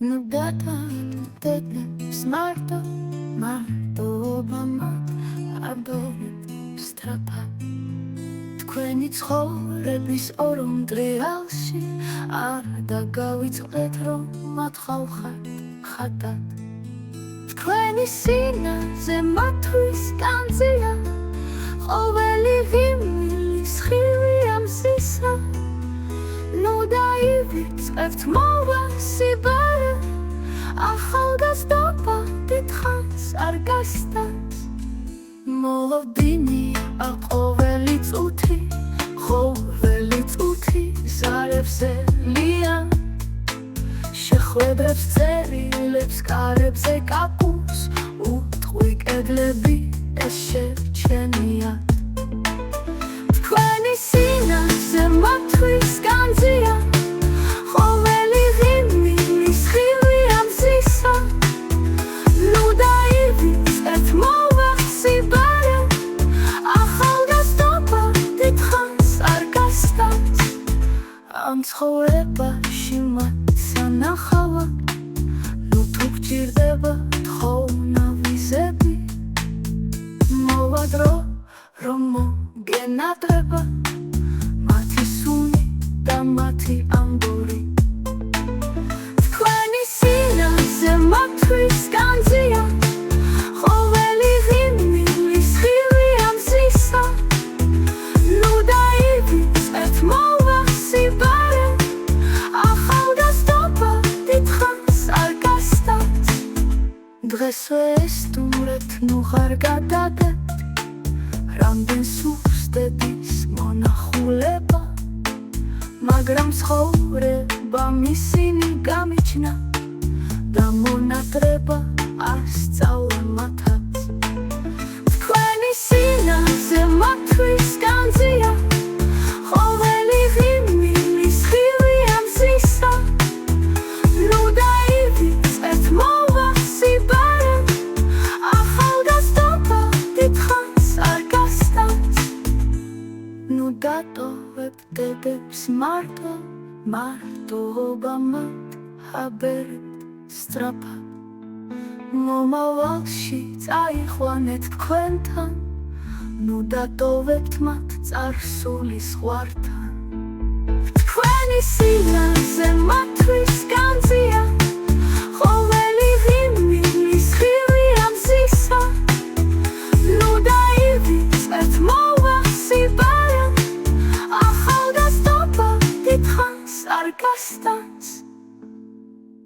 Nu data smarto მარტობამად აბერეთ სწრაფად თქვენი ცხოვრების ორუნდრიალში არ დაგავიწყდეთ რომ მათხავხართ ხატად თქვენი სინაზე მათვის განძია ყოველი ღიმილის ხილია მზისა ნუ დაივიწყებთ მოვასიბარე ახალგაზრდობა დიდხანს არ გასტანს მოლოდინია ყოველი წუთი ყოველი წუთი ზარებსელია შეხვედრებს წერილებს კარებზე კაკუს უტყვი კედლები ეს შერჩენიათ თქვენი სინაზე მათვის განძია ყოველი ღიმილის ხილია მზისა ნუ დაივიწყებთ მოვასიბარე ახალგაზრდობა დიდხანს არ გასტანს ამ ცხოვრებაში სანახავა ნუ თუ გჭირდება თხოვნა ვიზები მოვა დრო რომ მოგენატრება მათი სუნი და მათი ამბური თქვენი სინაზე მათვის განძია ყოველი ღიმილის ხილია მზისა ნუ დაივიწყებთ მოვასიბარე ახალგაზრდობა დიდხანს არ გასტანს დღესვე ესტუმრეთ ნუ ხარ გადადებთ რამდენ სუსტეთის მონახულება მაგრამ ცხოვრებამ ისინი გამიჩნა და მონატრება ასწავლა მათაც თქვენი სინაზე მათვის განძია ყოველი ღიმილის ხილია მზისა ნუ დაივიწყებთ მოვასიბარე ახალგაზრდობა დიდხანს არ გასტანს ნუ დატოვებ დედებს მარტობამად აბერეთ სწრაფად მომავალში წაიყვანეთ თქვენთან ნუ დატოვებთ მათ წარსული ზღვართან თქვენი სინაზე მათვის განძია